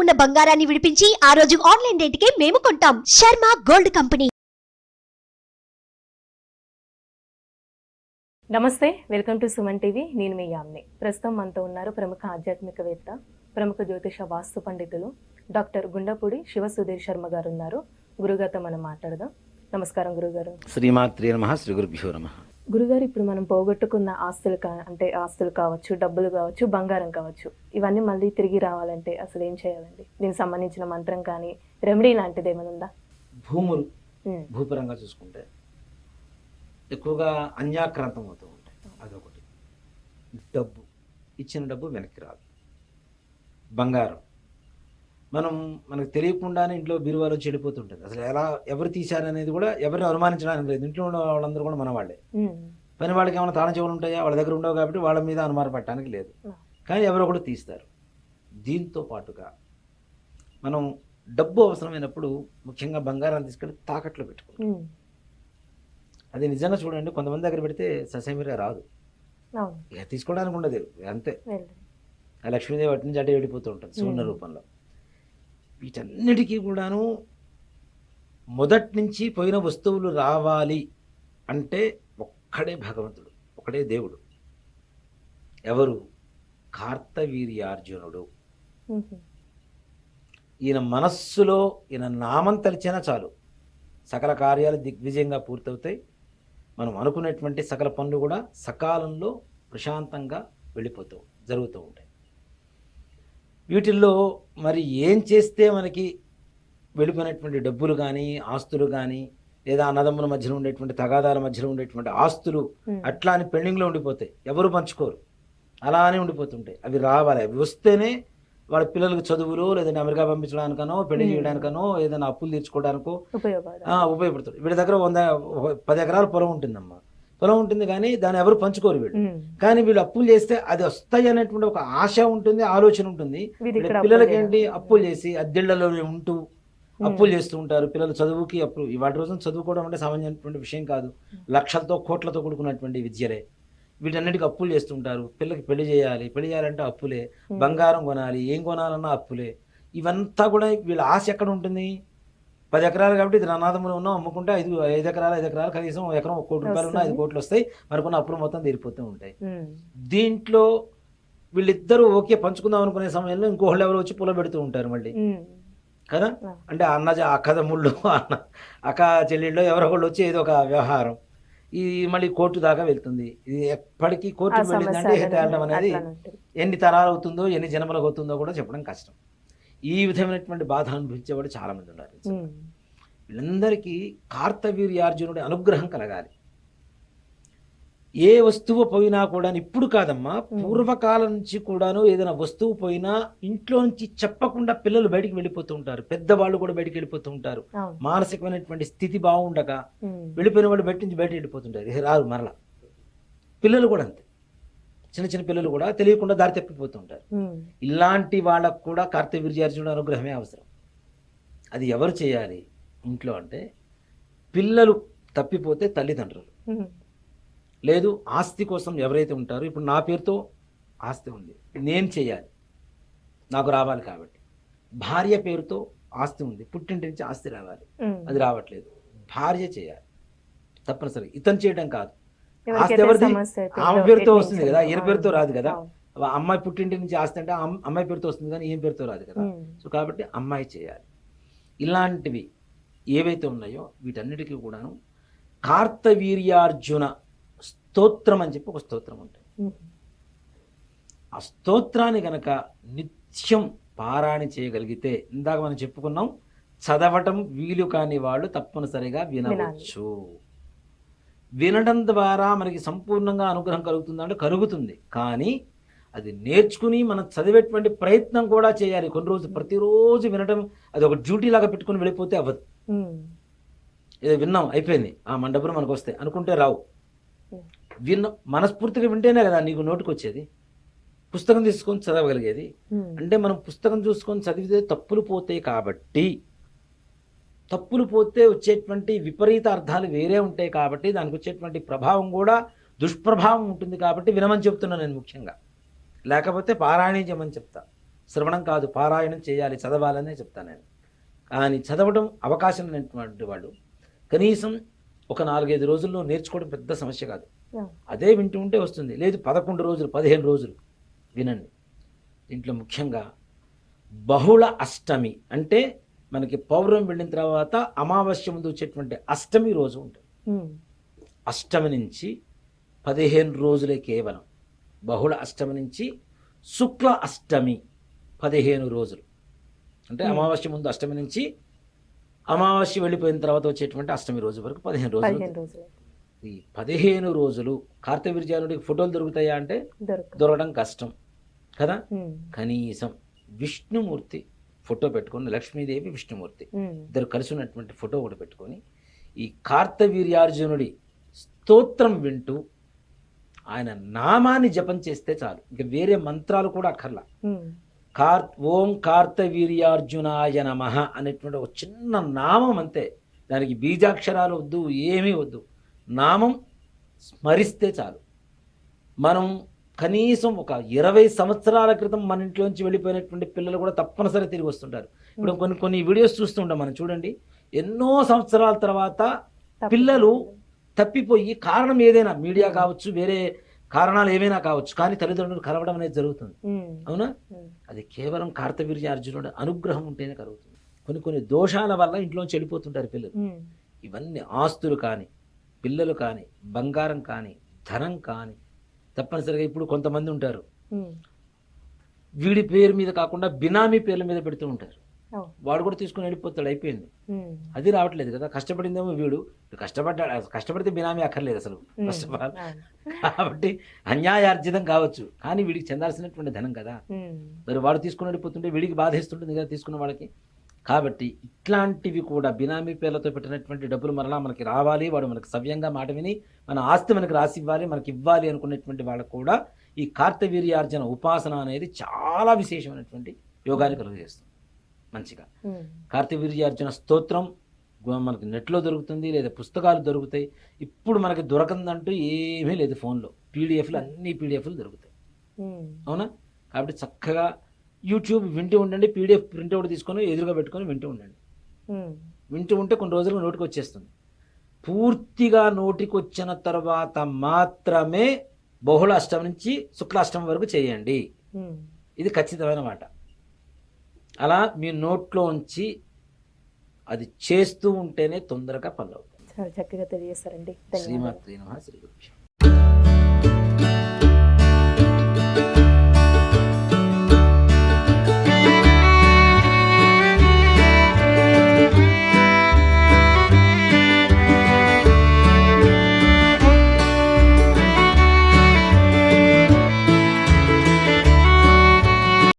ఉన్న బంగారాన్ని విడిపించి ఆ రోజు ఆన్లైన్ రేటుకే మేము కొంటాం. Sharma gold company. నమస్తే, వెల్కమ్ టు సుమన్ టీవీ. నేను మీ యామ్ని. ప్రస్తుతం మనతో ఉన్నారు ప్రముఖ ఆధ్యాత్మికవేత్త, ప్రముఖ జ్యోతిష వాస్తు పండితులు డాక్టర్ గుండపూడి శివ సుధీర్ శర్మ గారు ఉన్నారు. గురుగారితో మనం మాట్లాడదాం. నమస్కారం గురుగారు. శ్రీమాత్రే నమః. శ్రీ గురుభ్యో నమః. గురుగారు, ఇప్పుడు మనం పోగొట్టుకున్న ఆస్తులు కావచ్చు, డబ్బులు కావచ్చు, బంగారం కావచ్చు, ఇవన్నీ మళ్ళీ తిరిగి రావాలంటే అసలు ఏం చేయాలండి? దీనికి సంబంధించిన మంత్రం కానీ రెమెడీ లాంటిది ఏమైనా ఉందా? భూములు భూపరంగా చూసుకుంటే ఎక్కువగా అన్యాక్రాంతం అవుతూ ఉంటాయి. అదొకటి. డబ్బు, ఇచ్చిన డబ్బు వెనక్కి రాదు. బంగారం మనకు తెలియకుండానే ఇంట్లో బీరువాలో చెడిపోతుంటుంది. అసలు ఎవరు తీశారనేది కూడా ఎవరిని అనుమానించడానికి లేదు. ఇంట్లో ఉన్న వాళ్ళందరూ కూడా మన వాళ్ళే. పని వాళ్ళకి ఏమైనా తాళం చెవులు ఉంటాయా? వాళ్ళ దగ్గర ఉండవు కాబట్టి వాళ్ళ మీద అనుమానం పట్టడానికి లేదు. కానీ ఎవరో కూడా తీస్తారు. దీంతో పాటుగా మనం డబ్బు అవసరమైనప్పుడు ముఖ్యంగా బంగారాన్ని తీసుకెళ్ళి తాకట్లో పెట్టుకుంటాం. అది నిజంగా చూడండి, కొంతమంది దగ్గర పెడితే ససేమిరా రాదు. తీసుకోవడానికి ఉండదు, అంతే. లక్ష్మీదేవి అటు నుంచి అటే వెళ్ళిపోతూ ఉంటుంది సువర్ణ రూపంలో. వీటన్నిటికీ కూడాను మొదటి నుంచి పోయిన వస్తువులు రావాలి అంటే ఒక్కడే భగవంతుడు, ఒకడే దేవుడు. ఎవరు? కార్తవీర్యార్జునుడు. ఈయన మనస్సులో ఈయన నామం తలిచినా చాలు, సకల కార్యాలు దిగ్విజయంగా పూర్తవుతాయి. మనం అనుకునేటువంటి సకల పనులు కూడా సకాలంలో ప్రశాంతంగా జరుగుతూ ఉంటాయి. వీటిల్లో మరి ఏం చేస్తే మనకి వెళ్ళిపోయినటువంటి డబ్బులు కానీ, ఆస్తులు కానీ, లేదా అన్నదమ్ముల మధ్యలో ఉండేటువంటి తగాదాల మధ్యలో ఉండేటువంటి ఆస్తులు అట్లా అని పెండింగ్లో ఉండిపోతాయి. ఎవరు పంచుకోరు, అలానే ఉండిపోతుంటాయి. అవి రావాలి. అవి వస్తేనే వాళ్ళ పిల్లలకు చదువులు, లేదంటే అమెరికా పంపించడానికనో, పెళ్లి చేయడానికనో, ఏదైనా అప్పులు తీర్చుకోవడానికో ఉపయోగపడుతుంది. వీళ్ళ దగ్గర 10 ఎకరాల పొలం ఉంటుందమ్మా. పొలం ఉంటుంది కానీ దాన్ని ఎవరు పంచుకోరు వీళ్ళు. కానీ వీళ్ళు అప్పులు చేస్తే అది వస్తాయి అనేటువంటి ఒక ఆశ ఉంటుంది, ఆలోచన ఉంటుంది. పిల్లలకి ఏంటి, అప్పులు చేసి అద్దెళ్లలో ఉంటూ అప్పులు చేస్తూ ఉంటారు. పిల్లలు చదువుకి అప్పులు. ఇవాటి రోజున చదువుకోవడం అంటే సామాన్యమైనటువంటి విషయం కాదు. లక్షలతో కోట్లతో కూడుకున్నటువంటి విద్యలే. వీటన్నిటికీ అప్పులు చేస్తుంటారు. పిల్లలకి పెళ్లి చేయాలంటే అప్పులే. బంగారం కొనాలి, ఏం కొనాలన్నా అప్పులే. ఇవంతా కూడా వీళ్ళ ఆశ ఎక్కడ ఉంటుంది? 10 ఎకరాలు కాబట్టి ఇది అనాథములు ఉన్నాం, అమ్ముకుంటే 5 ఎకరాలు కనీసం ఎకరం 1 కోటి రూపాయలు ఉన్నా 5 కోట్లు వస్తాయి. మనకున్న అప్పులు మొత్తం తీరిపోతూ ఉంటాయి. దీంట్లో వీళ్ళిద్దరూ ఓకే పంచుకుందాం అనుకునే సమయంలో ఇంకోళ్ళు ఎవరు వచ్చి పొల పెడుతూ ఉంటారు మళ్ళీ కదా. అంటే అక్కదమ్ముళ్ళు, అక్క చెల్లెళ్ళు ఎవరొకళ్ళు వచ్చి ఏదో ఒక వ్యవహారం, ఇది మళ్ళీ కోర్టు దాకా వెళ్తుంది. ఇది ఎప్పటికీ కోర్టుకు వెళ్ళిందంటే తేలడం అనేది ఎన్ని తరాలు అవుతుందో, ఎన్ని జన్మలకు అవుతుందో కూడా చెప్పడం కష్టం. ఈ విధమైనటువంటి బాధ అనుభవించేవాడు చాలా మంది ఉన్నారు. వీళ్ళందరికీ కార్తవీర్యార్జునుడి అనుగ్రహం కలగాలి. ఏ వస్తువు పోయినా కూడా, ఇప్పుడు కాదమ్మా, పూర్వకాలం నుంచి కూడాను ఏదైనా వస్తువు పోయినా ఇంట్లో నుంచి చెప్పకుండా పిల్లలు బయటికి వెళ్ళిపోతూ ఉంటారు, పెద్దవాళ్ళు కూడా బయటికి వెళ్ళిపోతూ ఉంటారు. మానసికమైనటువంటి స్థితి బాగుండక వెళ్ళిపోయిన వాళ్ళు బయట నుంచి బయటకు వెళ్ళిపోతుంటారు, రారు మరలా. పిల్లలు కూడా అంతే, చిన్న పిల్లలు కూడా తెలియకుండా దారి తప్పిపోతూ ఉంటారు. ఇలాంటి వాళ్ళకు కూడా కార్తవీర్యార్జునుడి అనుగ్రహమే అవసరం. అది ఎవరు చేయాలి ఇంట్లో అంటే, పిల్లలు తప్పిపోతే తల్లిదండ్రులు, లేదు ఆస్తి కోసం ఎవరైతే ఉంటారో. ఇప్పుడు నా పేరుతో ఆస్తి ఉంది, నేను చేయాలి, నాకు రావాలి కాబట్టి. భార్య పేరుతో ఆస్తి ఉంది, పుట్టింటి నుంచి ఆస్తి రావాలి, అది రావట్లేదు, భార్య చేయాలి తప్పనిసరి. ఇతను చేయడం కాదు. ఆస్తి ఎవరిది? ఆమె పేరుతో వస్తుంది కదా, ఈయన పేరుతో రాదు కదా. అమ్మాయి పుట్టింటి నుంచి ఆస్తి అంటే అమ్మాయి పేరుతో వస్తుంది కానీ ఈయన పేరుతో రాదు కదా. సో కాబట్టి అమ్మాయి చేయాలి. ఇలాంటివి ఏవైతే ఉన్నాయో వీటన్నిటికీ కూడాను కార్తవీర్యార్జున స్తోత్రం అని చెప్పి ఒక స్తోత్రం ఉంటుంది. ఆ స్తోత్రాన్ని గనక నిత్యం పారాయణ చేయగలిగితే, ఇందాక మనం చెప్పుకున్నాం, చదవటం వీలు కాని వాళ్ళు తప్పనిసరిగా వినవచ్చు. వినడం ద్వారా మనకి సంపూర్ణంగా అనుగ్రహం కలుగుతుందంటే కలుగుతుంది. కానీ అది నేర్చుకుని మనం చదివేటువంటి ప్రయత్నం కూడా చేయాలి. కొన్ని రోజులు ప్రతిరోజు వినడం అది ఒక డ్యూటీ లాగా పెట్టుకుని వెళ్ళిపోతే అవ్వదు. ఏదో విన్నాం అయిపోయింది, మన డబ్బులు మనకు వస్తాయి అనుకుంటే రావు. మనస్ఫూర్తిగా వింటేనే కదా నీకు నోటికి వచ్చేది. పుస్తకం తీసుకొని చదవగలిగేది. అంటే మనం పుస్తకం చూసుకొని చదివితే తప్పులు పోతాయి కాబట్టి, తప్పులు పోతే వచ్చేటువంటి విపరీత అర్థాలు వేరే ఉంటాయి కాబట్టి, దానికి వచ్చేటువంటి ప్రభావం కూడా దుష్ప్రభావం ఉంటుంది కాబట్టి వినమని చెప్తున్నాను నేను ముఖ్యంగా. లేకపోతే పారాయణం చేయమని చెప్తా. శ్రవణం కాదు, పారాయణం చేయాలి, చదవాలనే చెప్తాను నేను. కానీ చదవడం అవకాశం లేనటువంటి వాళ్ళు కనీసం ఒక 4-5 రోజుల్లో నేర్చుకోవడం పెద్ద సమస్య కాదు. అదే వింటూ ఉంటే వస్తుంది. లేదు 11 రోజులు 15 రోజులు వినండి. దీంట్లో ముఖ్యంగా బహుళ అష్టమి అంటే మనకి పౌర్ణమి వెళ్ళిన తర్వాత అమావాస్య ముందు వచ్చేటువంటి అష్టమి రోజు ఉంటుంది. అష్టమి నుంచి 15 రోజులే కేవలం. బహుళ అష్టమి నుంచి శుక్ల అష్టమి 15 రోజులు. అంటే అమావాస్య ముందు అష్టమి నుంచి అమావాస్య వెళ్ళిపోయిన తర్వాత వచ్చేటువంటి అష్టమి రోజు వరకు 15 రోజులు. ఈ 15 రోజులు కార్తవీర్యానుడికి ఫోటోలు దొరుకుతాయా అంటే దొరకడం కష్టం కదా. కనీసం విష్ణుమూర్తి ఫోటో పెట్టుకొని, లక్ష్మీదేవి విష్ణుమూర్తి ఇద్దరు కలిసి ఉన్నటువంటి ఫోటో కూడా పెట్టుకొని ఈ కార్తవీర్యార్జునుడి స్తోత్రం వింటూ ఆయన నామాన్ని జపం చేస్తే చాలు. ఇంకా వేరే మంత్రాలు కూడా అక్కర్లా. ఓం కార్తవీర్యార్జునాయ నమః అనేటువంటి ఒక చిన్న నామం అంతే. దానికి బీజాక్షరాలు వద్దు, ఏమీ వద్దు. నామం స్మరిస్తే చాలు. మనం కనీసం ఒక 20 సంవత్సరాల క్రితం మన ఇంట్లోంచి వెళ్ళిపోయినటువంటి పిల్లలు కూడా తప్పనిసరి తిరిగి వస్తుంటారు. ఇప్పుడు కొన్ని వీడియోస్ చూస్తుంటాం మనం, చూడండి. ఎన్నో సంవత్సరాల తర్వాత పిల్లలు తప్పిపోయి, కారణం ఏదైనా, మీడియా కావచ్చు, వేరే కారణాలు ఏమైనా కావచ్చు, కానీ తల్లిదండ్రులు కలవడం అనేది జరుగుతుంది. అవునా? అది కేవలం కార్తవీర్యార్జునుడు అనుగ్రహం ఉంటేనే కలుగుతుంది. కొన్ని దోషాల వల్ల ఇంట్లోంచి వెళ్ళిపోతుంటారు పిల్లలు. ఇవన్నీ ఆస్తులు కానీ, పిల్లలు కానీ, బంగారం కానీ, ధనం కానీ, తప్పనిసరిగా ఇప్పుడు కొంతమంది ఉంటారు వీడి పేరు మీద కాకుండా బినామీ పేర్ల మీద పెడుతూ ఉంటారు. వాడు కూడా తీసుకుని వెళ్ళిపోతాడు, అయిపోయింది. అది రావట్లేదు కదా. కష్టపడిందేమో వీడు, కష్టపడితే బినామీ అక్కర్లేదు అసలు ఫస్ట్ ఆఫ్ ఆల్. కాబట్టి అన్యాయార్జితం కావచ్చు, కానీ వీడికి చెందాల్సినటువంటి ధనం కదా. మరి వాడు తీసుకుని వెళ్ళిపోతుంటే వీడికి బాధేస్తుంటుంది కదా తీసుకున్న వాళ్ళకి. కాబట్టి ఇట్లాంటివి కూడా బినామీ పేర్లతో పెట్టినటువంటి డబ్బులు మరలా మనకి రావాలి, వాడు మనకి సవ్యంగా మాట విని మన ఆస్తి మనకి రాసి ఇవ్వాలి, మనకి ఇవ్వాలి అనుకునేటువంటి వాళ్ళకు కూడా ఈ కార్తవీర్యార్జున ఉపాసన అనేది చాలా విశేషమైనటువంటి యోగాన్ని కలుగజేస్తుంది. మంచిగా కార్తవీర్యార్జున స్తోత్రం మనకి నెట్లో దొరుకుతుంది, లేదా పుస్తకాలు దొరుకుతాయి. ఇప్పుడు మనకి దొరకందంటూ ఏమీ లేదు. ఫోన్లో పీడిఎఫ్లు, అన్ని పీడిఎఫ్లు దొరుకుతాయి. అవునా? కాబట్టి చక్కగా యూట్యూబ్ వింటూ ఉండండి, పీడిఎఫ్ ప్రింట్అవుట్ తీసుకొని ఎదురుగా పెట్టుకొని వింటూ ఉండండి. వింటూ ఉంటే కొన్ని రోజులకు నోటికి వచ్చేస్తుంది. పూర్తిగా నోటికి వచ్చిన తర్వాత మాత్రమే బహుళ అష్టమి నుంచి శుక్లాష్టమి వరకు చేయండి. ఇది ఖచ్చితమైన మాట. అలా మీ నోట్లో ఉంచి అది చేస్తూ ఉంటేనే తొందరగా పనులు అవుతాయి. చాలా చక్కగా తెలియజేస్తారండి. శ్రీమాత్రే నమః. శ్రీ గురుభ్యో.